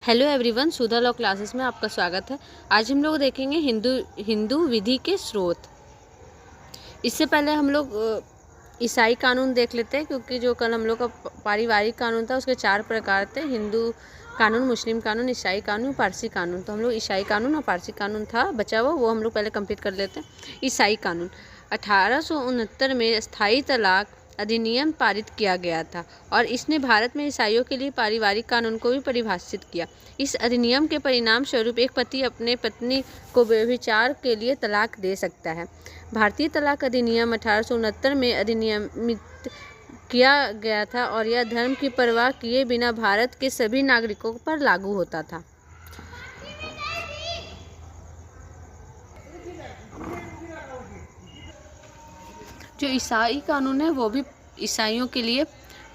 Hello everyone, सुधा law classes में आपका स्वागत है। आज हम लोग देखेंगे हिंदू विधि के स्रोत। इससे पहले हम लोग ईसाई कानून देख लेते हैं, क्योंकि जो कल हम लोग का पारिवारिक कानून था उसके 4 प्रकार थे: हिंदू कानून, मुस्लिम कानून, ईसाई कानून, पारसी कानून। तो हम लोग ईसाई कानून और पारसी कानून था बचा हुआ, वो हम लोग पहले कंप्लीट कर लेते हैं। ईसाई कानून 1869 में स्थायी तलाक अधिनियम पारित किया गया था और इसने भारत में ईसाइयों के लिए पारिवारिक कानून को भी परिभाषित किया। इस अधिनियम के परिणाम स्वरूप एक पति अपने पत्नी को व्यभिचार के लिए तलाक दे सकता है। भारतीय तलाक अधिनियम 1869 में अधिनियमित किया गया था और यह धर्म की परवाह किए बिना भारत के सभी नागरिकों पर लागू होता था। जो ईसाई कानून है वो भी ईसाइयों के लिए,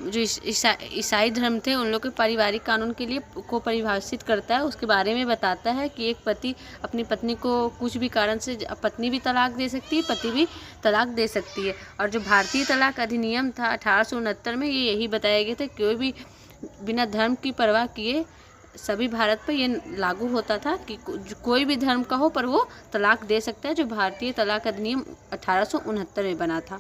जो ईसाई धर्म थे उन लोग के पारिवारिक कानून के लिए को परिभाषित करता है। उसके बारे में बताता है कि एक पति अपनी पत्नी को कुछ भी कारण से, पत्नी भी तलाक दे सकती है, पति भी तलाक दे सकती है। और जो भारतीय तलाक अधिनियम था 1869 में, ये यही बताया गया था, कोई भी बिना धर्म की परवाह किए सभी भारत पर ये लागू होता था कि कोई भी धर्म का हो पर वो तलाक दे सकता है, जो भारतीय तलाक अधिनियम 1869 में बना था।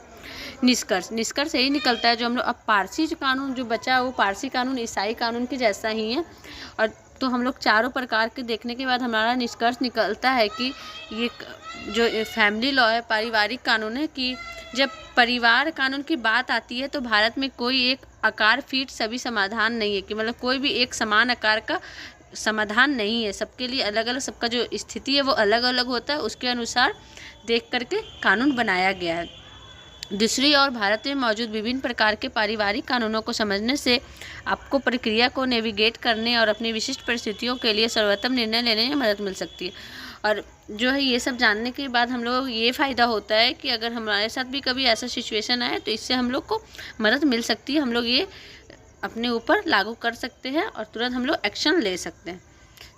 निष्कर्ष यही निकलता है, जो हम लोग अब पारसी कानून जो बचा वो पारसी कानून ईसाई कानून के जैसा ही है। और तो हम लोग चारों प्रकार के देखने के बाद हमारा निष्कर्ष निकलता है कि ये जो फैमिली लॉ है, पारिवारिक कानून है, कि जब परिवार कानून की बात आती है तो भारत में कोई एक आकार फिट सभी समाधान नहीं है, कि मतलब कोई भी एक समान आकार का समाधान नहीं है। सबके लिए अलग अलग, सबका जो स्थिति है वो अलग अलग होता है, उसके अनुसार देख करके कानून बनाया गया है। दूसरी ओर भारत में मौजूद विभिन्न प्रकार के पारिवारिक कानूनों को समझने से आपको प्रक्रिया को नेविगेट करने और अपनी विशिष्ट परिस्थितियों के लिए सर्वोत्तम निर्णय लेने में मदद मिल सकती है। और जो है ये सब जानने के बाद हम लोग ये फ़ायदा होता है कि अगर हमारे साथ भी कभी ऐसा सिचुएशन आए तो इससे हम लोग को मदद मिल सकती है, हम लोग ये अपने ऊपर लागू कर सकते हैं और तुरंत हम लोग एक्शन ले सकते हैं।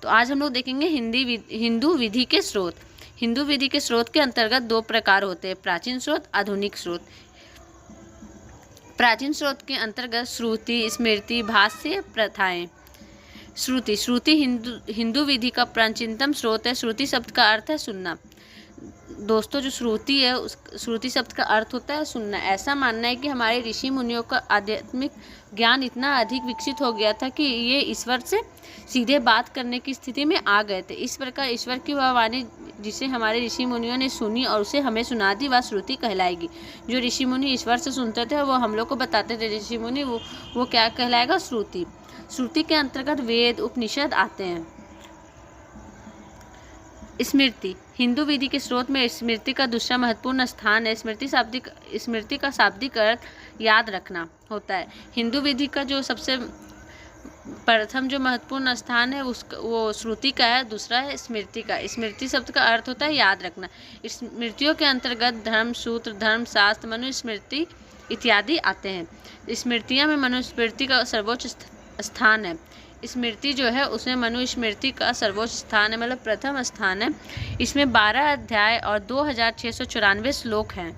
तो आज हम लोग देखेंगे हिंदू विधि के स्रोत। हिंदू विधि के स्रोत के अंतर्गत 2 प्रकार होते हैं: प्राचीन स्रोत, आधुनिक स्रोत। प्राचीन स्रोत के अंतर्गत श्रुति, स्मृति, भाष्य, प्रथाएं। श्रुति हिंदू विधि का प्राचीनतम स्रोत है। श्रुति शब्द का अर्थ है सुनना। दोस्तों, जो श्रुति है, उस श्रुति शब्द का अर्थ होता है सुनना। ऐसा मानना है कि हमारे ऋषि मुनियों का आध्यात्मिक ज्ञान इतना अधिक विकसित हो गया था कि ये ईश्वर से सीधे बात करने की स्थिति में आ गए थे। इस प्रकार ईश्वर की वह वाणी जिसे हमारे ऋषि मुनियों ने सुनी और उसे हमें सुना दी, वह श्रुति कहलाएगी। जो ऋषि मुनि ईश्वर से सुनते थे वो हम लोग को बताते थे ऋषि मुनि, वो क्या कहलाएगा? श्रुति। श्रुति के अंतर्गत वेद, उपनिषद आते हैं। स्मृति हिंदू विधि के स्रोत में स्मृति का दूसरा महत्वपूर्ण स्थान है। स्मृति का शाब्दिक अर्थ याद रखना होता है। हिंदू विधि का जो सबसे प्रथम जो महत्वपूर्ण स्थान है वो श्रुति का है, दूसरा है स्मृति का। स्मृति शब्द का अर्थ होता है याद रखना। स्मृतियों के अंतर्गत धर्म सूत्र, धर्मशास्त्र, मनुस्मृति इत्यादि आते हैं। स्मृतियाँ में मनुस्मृति का सर्वोच्च स्थान है। स्मृति जो है उसमें मनुस्मृति का सर्वोच्च स्थान है, मतलब प्रथम स्थान है। इसमें 12 अध्याय और 2694 श्लोक हैं।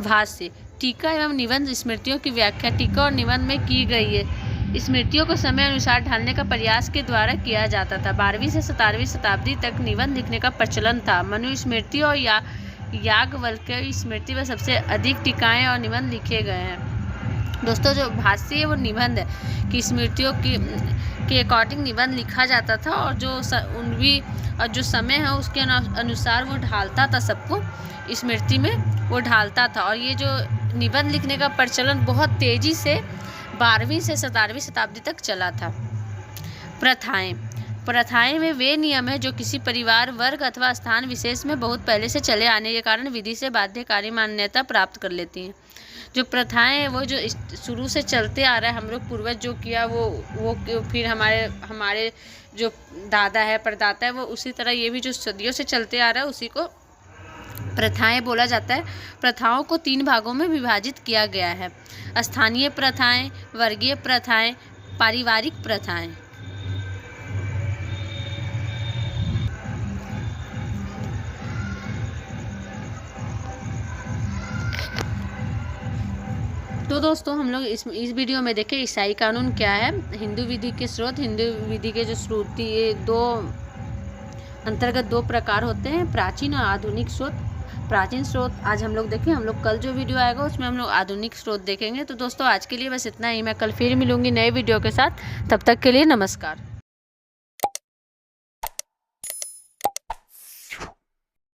भाष्य टीका एवं निबंध स्मृतियों की व्याख्या टीका और निबंध में की गई है। स्मृतियों को समय अनुसार ढालने का प्रयास के द्वारा किया जाता था। 12वीं से 17वीं शताब्दी तक निबंध लिखने का प्रचलन था। मनुस्मृति और याज्ञवल्क्य स्मृति में सबसे अधिक टीकाएं और निबंध लिखे गए हैं। दोस्तों, जो भाष्य है वो निबंध है कि स्मृतियों के अकॉर्डिंग निबंध लिखा जाता था, और जो समय है उसके अनुसार वो ढालता था, सबको स्मृति में वो ढालता था। और ये जो निबंध लिखने का प्रचलन बहुत तेज़ी से 12वीं से 17वीं शताब्दी तक चला था। प्रथाएं में वे नियम है जो किसी परिवार, वर्ग अथवा स्थान विशेष में बहुत पहले से चले आने के कारण विधि से बाध्यकारी मान्यता प्राप्त कर लेती हैं। जो प्रथाएं हैं वो जो शुरू से चलते आ रहा है, हम लोग पूर्वज जो किया वो फिर हमारे जो दादा है, परदादा है, वो उसी तरह ये भी जो सदियों से चलते आ रहा है उसी को प्रथाएं बोला जाता है। प्रथाओं को 3 भागों में विभाजित किया गया है: स्थानीय प्रथाएं, वर्गीय प्रथाएं, पारिवारिक प्रथाएं। तो तो दोस्तों हम लोग इस वीडियो में देखें ईसाई कानून क्या है, हिंदू विधि के स्रोत। हिंदू विधि के जो श्रुति अंतर्गत दो प्रकार होते हैं, प्राचीन और आधुनिक स्रोत। प्राचीन स्रोत आज हम लोग देखें, हम लोग कल जो वीडियो आएगा उसमें हम लोग आधुनिक स्रोत देखेंगे। तो दोस्तों आज के लिए बस इतना ही, मैं कल फिर मिलूंगी नए वीडियो के साथ। तब तक के लिए नमस्कार।